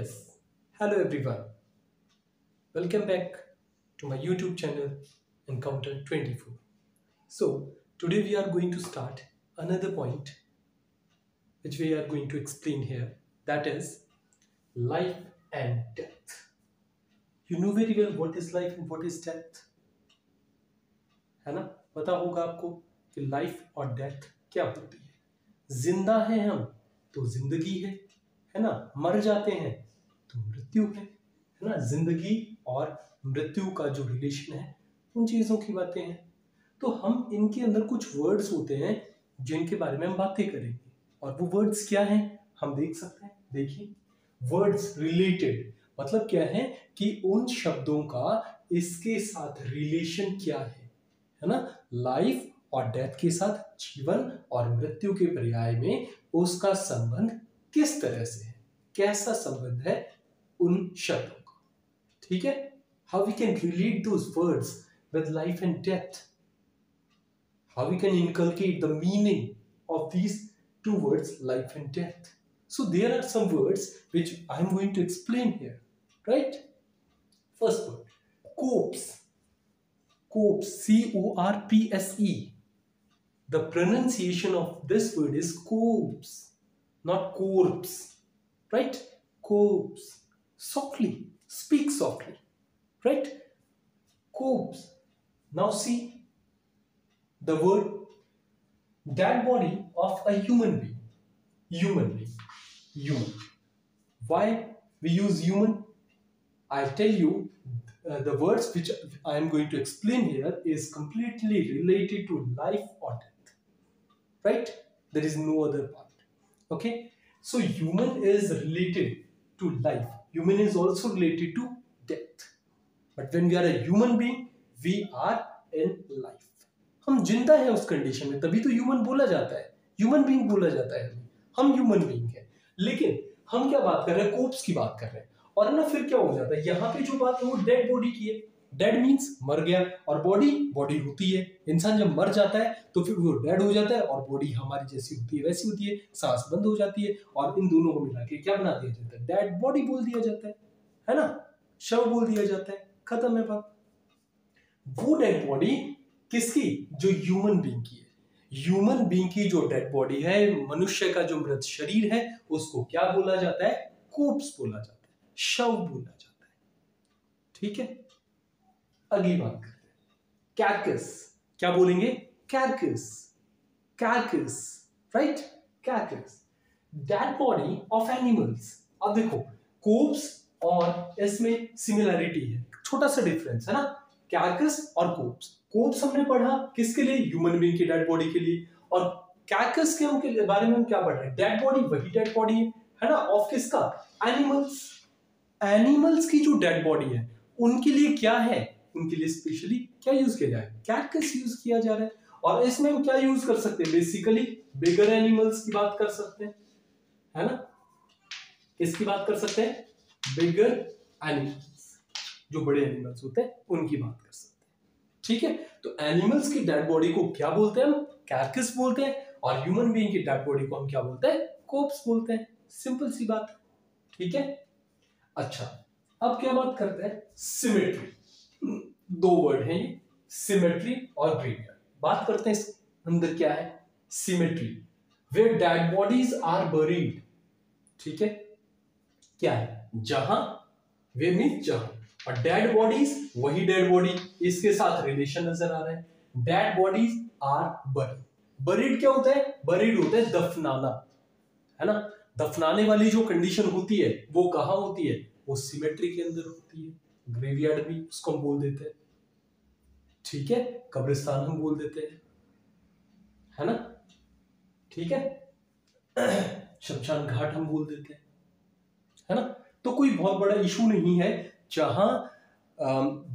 Yes. Hello everyone. Welcome back to my YouTube channel Encounter 24. So, today we are going to start another point which we are going to explain here, that is life and death. You know very well what is life and what is death, है ना? पता होगा आपको कि life और death क्या होती है। जिंदा हैं हम तो जिंदगी है ना? मर जाते हैं तो मृत्यु है ना? जिंदगी और मृत्यु का जो रिलेशन है उन चीजों की बातें हैं। तो हम इनके अंदर कुछ वर्ड्स होते हैं जिनके बारे में हम बातें करेंगे, और वो वर्ड्स क्या हैं हम देख सकते हैं। देखिए, वर्ड्स रिलेटेड मतलब क्या है कि उन शब्दों का इसके साथ रिलेशन क्या है ना? लाइफ और डेथ के साथ, जीवन और मृत्यु के पर्याय में उसका संबंध किस तरह से है, कैसा संबंध है उन शब्दों का। ठीक है? How we can relate those words with life and death, how we can inculcate the meaning of these two words, life and death. So there are some words which I am going to explain here, right? First word, corpse. Corpse, C-O-R-P-S-E. The pronunciation of this word is corpse, not corpse, right? Corpse. Softly, speak softly, right? Corpse. Now see the word dead body of a human being. Human. Why we use human? I'll tell you, the words which I am going to explain here is completely related to life or death, right? There is no other part. Okay, so human is related to life, human is also related to death, but when we are a human being, we are in life. हम जिंदा है उस condition में, तभी तो human बोला जाता है, ह्यूमन बीइंग बोला जाता है। हम ह्यूमन बीइंग है, लेकिन हम क्या बात कर रहे हैं? कोर्प्स की बात कर रहे हैं। और ना फिर क्या हो जाता है, यहाँ पे जो बात है वो डेड बॉडी की है। डेड मीन्स मर गया, और बॉडी होती है। इंसान जब मर जाता है तो फिर वो डेड हो जाता है, और बॉडी हमारी जैसी होती है वैसी होती है, सांस बंद हो जाती है, और इन दोनों को मिला के क्या बना दिया जाता है? डेड बॉडी बोल दिया जाता है ना? शव बोल दिया जाता है, खत्म है बात। वो डेड बॉडी किसकी? जो ह्यूमन बीइंग की है। ह्यूमन बीइंग की जो डेड बॉडी है, मनुष्य का जो मृत शरीर है, उसको क्या बोला जाता है? कोर्प्स बोला जाता है, शव बोला जाता है। ठीक है, अगली बात करते हैं, कैरकस। क्या बोलेंगे? Carcass, right? Carcass, dead body of animals. अब देखो, कोर्प्स और इसमें सिमिलरिटी है, छोटा सा डिफरेंस है ना? कैरकस और कोर्प्स। कोर्प्स हमने पढ़ा किसके लिए? ह्यूमन बीइंग की डेड बॉडी के लिए। और कैरकस के हम बारे में हम क्या पढ़ रहे हैं? डेड बॉडी, वही डेड बॉडी है ना? ऑफ किसका? एनिमल्स। एनिमल्स की जो डेड बॉडी है उनके लिए क्या है? उनके लिए स्पेशली क्या यूज किया जाए? कैरकस यूज किया जा रहा है। और इसमें हम क्या यूज कर सकते हैं? बेसिकली बिगर एनिमल्स की बात कर सकते हैं, है ना? किसकी बात कर सकते हैं? बिगर एनिमल्स, जो बड़े एनिमल्स होते हैं उनकी बात कर सकते हैं। ठीक है, तो एनिमल्स की डेड बॉडी को क्या बोलते हैं? हम कैरकस बोलते हैं। और ह्यूमन बीइंग की डेड बॉडी को हम क्या बोलते हैं? कोर्प्स बोलते हैं। सिंपल सी बात। ठीक है, अच्छा, अब क्या बात करते हैं? सिमेट्री। दो वर्ड हैं ये, सिमेट्री और ग्रेवियर्ड। बात करते हैं इस अंदर क्या है? Cemetery, where dead bodies are buried. ठीक है, क्या है? जहां, वे मीन जहां, और डेड बॉडीज, वही डेड बॉडी, इसके साथ रिलेशन नजर आ रहा है। Dead bodies are buried. Buried क्या होता है? बरीड होता है दफनाना, है ना? दफनाने वाली जो कंडीशन होती है वो कहाँ होती है? वो सिमेट्री के अंदर होती है। ग्रेवयार्ड भी उसको हम बोल देते हैं। ठीक है, कब्रिस्तान हम बोल देते हैं, है ना? ठीक है, शमशान घाट हम बोल देते हैं, है ना? तो कोई बहुत बड़ा इशू नहीं है। जहां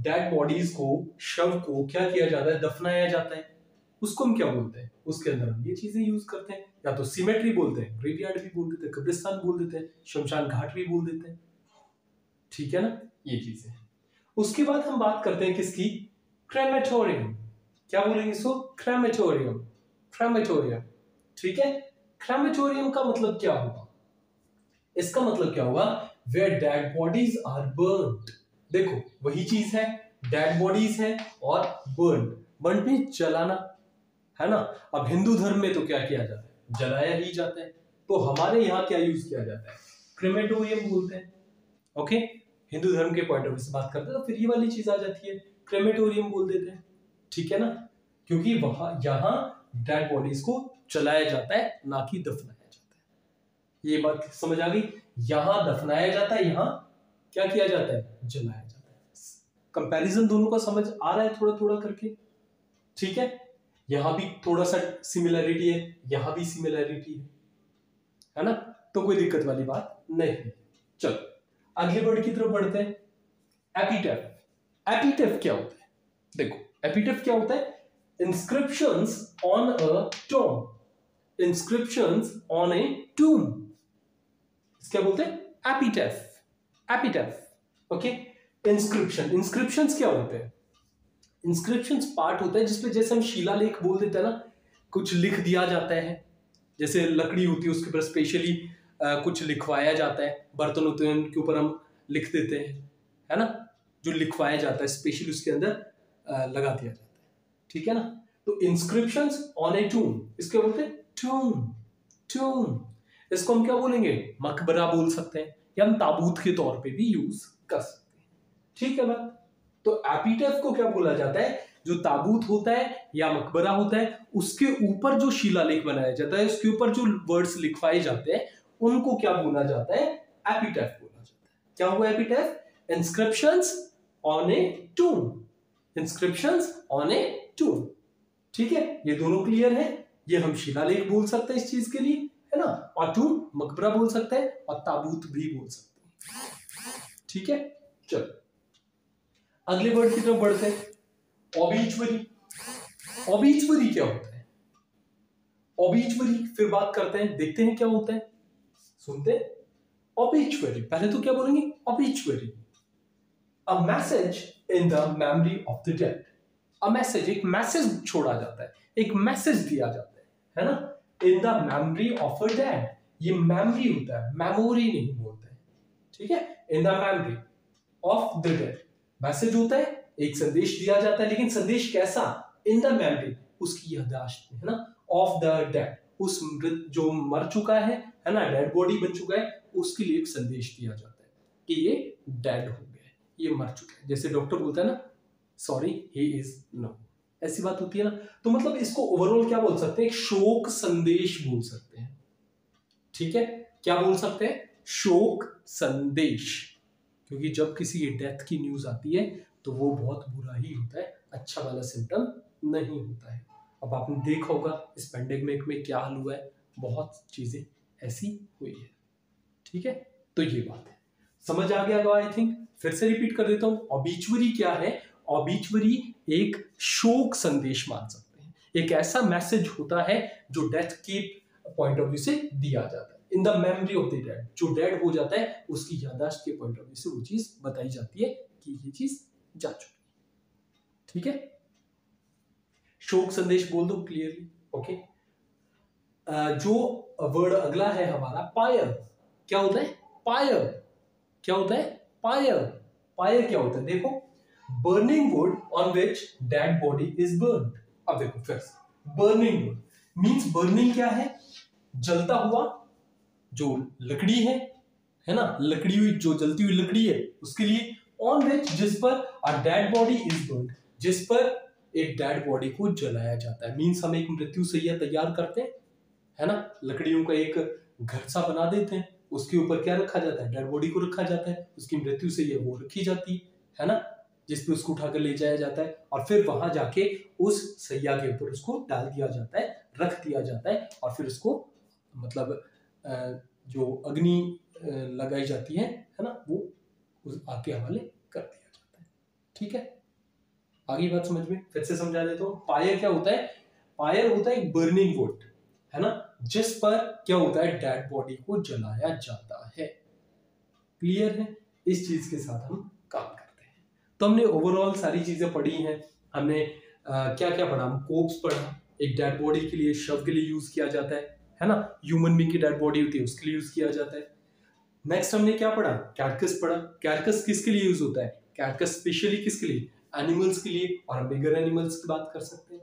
डेड बॉडीज को, शव को क्या किया जाता है? दफनाया जाता है, उसको हम क्या बोलते हैं? उसके अंदर हम ये चीजें यूज करते हैं, या तो सिमेट्री बोलते हैं, ग्रेवयार्ड भी बोल देते हैं, कब्रिस्तान बोल देते हैं, शमशान घाट भी बोल देते हैं। ठीक है ना, ये चीजें। उसके बाद हम बात करते हैं किसकी? क्रेमेटोरियम। क्या बोलेंगे इसको? क्रेमेटोरियम। ठीक है, क्रेमेटोरियम का मतलब क्या होगा? इसका मतलब क्या होगा where dead bodies are burned. देखो वही चीज है, डेड बॉडीज है और बर्न, बर्न भी जलाना, है ना। अब हिंदू धर्म में तो क्या किया जाता है, जलाया ही जाता है। तो हमारे यहाँ क्या यूज किया जाता है, क्रेमेटोरियम बोलते हैं। ओके, हिंदू धर्म के पॉइंट ऑफ व्यू से बात करते हैं तो फिर ये वाली चीज आ जाती है, क्रेमेटोरियम बोल देते हैं, ठीक है ना। क्योंकि वहां यहाँ डेड बॉडीज को जलाया जाता है, ना कि दफनाया जाता है। ये बात समझ आ गई, यहां दफनाया जाता है, यहाँ क्या किया जाता है, जलाया जाता है। कंपैरिजन दोनों का समझ आ रहा है थोड़ा थोड़ा करके, ठीक है। यहां भी थोड़ा सा सिमिलरिटी है, यहां भी सिमिलरिटी है ना, तो कोई दिक्कत वाली बात नहीं। चलो अगले वर्ड की तरफ बढ़ते हैं, एपिटेफ। एपिटेफ क्या होता है, देखो एपिटेफ क्या होता है, inscriptions on a tomb, inscriptions on a tomb, क्या बोलते हैं, epitaph, epitaph. Okay, inscription, inscriptions क्या होते हैं, इंस्क्रिप्शंस पार्ट होता है जिसपे जैसे हम शिलालेख बोल देते हैं ना, कुछ लिख दिया जाता है, जैसे लकड़ी होती है उसके ऊपर स्पेशली कुछ लिखवाया जाता है, बर्तन होते हैं उनके ऊपर हम लिख देते हैं, है ना, जो लिखवाया जाता है स्पेशली उसके अंदर लगा दिया जाता है, ठीक है ना। तो इंस्क्रिप्शंस ऑन ए टूम, इसके बोलते हैं टूम, टूम। इसको हम क्या बोलेंगे, मकबरा बोल सकते हैं, या हम ताबूत के तौर पे भी यूज कर सकते हैं, ठीक है बात। तो एपिटेफ को क्या बोला जाता है, जो ताबूत होता है या मकबरा होता है उसके ऊपर जो शिलालेख बनाया जाता है, उसके ऊपर जो वर्ड्स लिखवाए जाते हैं उनको क्या बोला जाता है, एपिटेफ बोला जाता है। क्या हुआ epitaph, inscriptions on a tomb, inscriptions on a tomb, ठीक है। ये दोनों क्लियर है, ये हम शिलालेख बोल सकते हैं इस चीज के लिए, है ना, और टूम मकबरा बोल सकते हैं और ताबूत भी बोल सकते हैं, ठीक है। चलो अगले वर्ड की तरफ बढ़ते हैं, ऑबिचुअरी। ऑबिचुअरी क्या होता है, ऑबिचुअरी फिर बात करते हैं, देखते हैं क्या होता है, सुनते हैं। ऑबिचुअरी पहले तो क्या बोलेंगे, obituary, a message in the memory of the dead. A message, एक मैसेज छोड़ा जाता है, एक मैसेज दिया जाता है ना, in the memory of a dead. ये मेमोरी होता है, मेमोरी नहीं बोलते हैं, ठीक है। In the memory of the dead, message होता है, एक संदेश दिया जाता है, लेकिन संदेश कैसा, इन द मेमोरी, उसकी याददाश्त में, है ना, ऑफ द डेड, उस मृत जो मर चुका है ना, डेड बॉडी बन चुका है, उसके लिए एक संदेश दिया जाता है कि ये डेड हो गया है, ये मर चुका है। जैसे डॉक्टर बोलता है ना, सॉरी ही इज नो, ऐसी बात होती है ना। तो मतलब इसको ओवरऑल क्या बोल सकते हैं, एक शोक संदेश बोल सकते हैं, ठीक है। क्या बोल सकते हैं, शोक संदेश, क्योंकि जब किसी की डेथ की न्यूज आती है तो वो बहुत बुरा ही होता है, अच्छा वाला सिम्टम नहीं होता है। अब आपने देखा होगा इस पेंडेमिक में क्या हाल हुआ है, बहुत चीजें ऐसी हुई है, ठीक है। तो ये बात है, समझ आ गया आई थिंक, फिर से रिपीट कर देता हूं। ऑबिचुअरी क्या है, ऑबिचुअरी एक शोक संदेश मान सकते हैं, एक ऐसा मैसेज होता है जो डेथ के पॉइंट ऑफ व्यू से दिया जाता है, in the memory of the dead, जो डेड हो जाता है उसकी याददाश्त के पॉइंट ऑफ व्यू से वो चीज बताई जाती है कि ये चीज जा चुकी है, ठीक है। शोक संदेश बोल दो क्लियरली, ओके। जो वर्ड अगला है हमारा पायर, क्या होता है, पायर, क्या होता है, पायर। पायर क्या होता है, देखो, burning would on which dead body is burned. अब देखो फिर बर्निंग वुड मींस, बर्निंग क्या है, जलता हुआ जो लकड़ी है ना, लकड़ी हुई जो जलती हुई लकड़ी है उसके लिए, ऑन विच जिस पर a dead body is burned, जिस पर एक डेड बॉडी को जलाया जाता है। मींस हम एक मृत्यु सैया तैयार करते हैं, है ना, लकड़ियों का एक घर सा बना देते हैं, उसके ऊपर क्या रखा जाता है, डेड बॉडी को रखा जाता है, उसकी मृत्यु सैया वो रखी जाती है ना, जिसपे उसको उठाकर ले जाया जाता है और फिर वहां जाके उस सैया के ऊपर उसको डाल दिया जाता है, रख दिया जाता है, और फिर उसको मतलब जो अग्नि लगाई जाती है ना, वो उस आग के हवाले कर दिया जाता है, ठीक है। आगे बात समझ में, फिर से समझा देता हूँ। पायर क्या होता है, पायर होता है एक बर्निंग वुड, है ना, जिस पर क्या होता है, डेड बॉडी को जलाया जाता है। क्लियर है, इस चीज के साथ हम काम करते हैं। तो हमने ओवरऑल सारी चीजें पढ़ी हैं, हमने क्या क्या पढ़ा, हम कोप्स पढ़ा, एक डेड बॉडी के लिए, शव के लिए यूज किया जाता है ना, ह्यूमन बीइंग की डेड बॉडी होती है उसके लिए यूज किया जाता है। नेक्स्ट हमने क्या पढ़ा, कैरकस पढ़ा। कैरकस किसके लिए यूज होता है, कैरकस स्पेशली किसके लिए, एनिमल्स के लिए, और हम बिगर एनिमल्स की बात कर सकते हैं,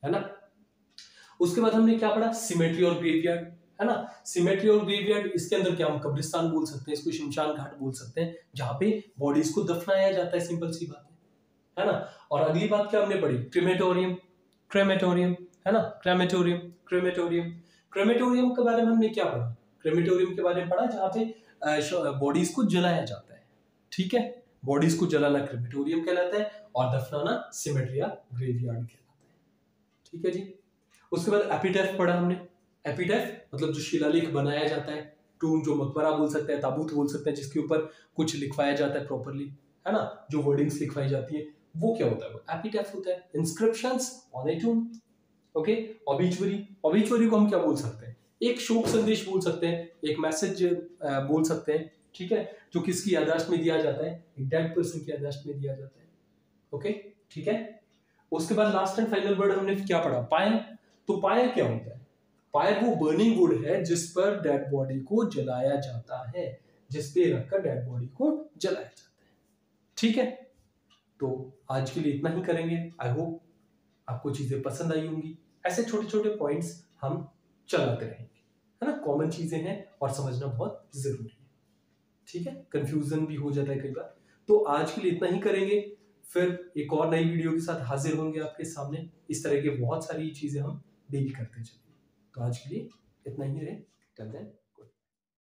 है ना। उसके बाद हमने क्या पढ़ा, सिमेट्री और ग्रेवयार्ड, है ना। सिमेट्री और ग्रेवयार्ड, इसके अंदर क्या हम कब्रिस्तान बोल सकते हैं, इसको शमशान घाट बोल सकते हैं, जहां पे बॉडीज को दफनाया जाता है, सिंपल सी बात है ना। और अगली बात क्या हमने पढ़ी, क्रेमेटोरियम, क्रेमेटोरियम, है ना, क्रेमेटोरियम, क्रेमेटोरियम। क्रेमेटोरियम के बारे में हमने क्या पढ़ा, क्रेमेटोरियम के बारे में पढ़ा जहां पे बॉडीज को जलाया जाता है, ठीक है। बॉडीज को जलाना क्रेमेटोरियम कहलाता है और दफनाना सिमेट्री या ग्रेवयार्ड कहलाता है, ठीक है जी। उसके बाद एपिटैफ पढ़ा हमने। एपिटैफ मतलब जो शिलालेख बनाया जाता है, टूम, जो मकबरा बोल सकते हैं, ताबूत बोल सकते हैं, जिसके ऊपर कुछ लिखवाया जाता है प्रॉपरली, है ना, जो वर्डिंग्स लिखवाई जाती है, वो क्या होता है, वो एपिटैफ होता है। Inscriptions on a tomb, okay. Obituary, obituary को हम क्या बोल सकते हैं, एक शोक संदेश बोल सकते हैं, एक मैसेज बोल सकते हैं, ठीक है, जो किसकी याददाश्त में दिया जाता है, एक डेड पर्सन की याददाश्त में दिया जाता है, ओके, ठीक है। उसके बाद लास्ट एंड फाइनल वर्ड हमने क्या पढ़ा, पायर। तो पायर क्या होता है, पायर वो बर्निंग वुड है जिस पर डेड बॉडी को जलाया जाता है, जिस पे रखकर डेड बॉडी को जलाया जाता है, ठीक है। तो आज के लिए इतना ही करेंगे। आई होप आपको चीजें पसंद आई होंगी। ऐसे छोटे छोटे पॉइंट्स हम चलाते रहेंगे, है ना, कॉमन चीजें हैं और समझना बहुत जरूरी है, ठीक है। कंफ्यूजन भी हो जाता है कई बार। तो आज के लिए इतना ही करेंगे, फिर एक और नई वीडियो के साथ हाजिर होंगे आपके सामने। इस तरह के बहुत सारी चीजें हम डील करते चलेंगे। तो आज के लिए इतना ही रहे, टिल देन।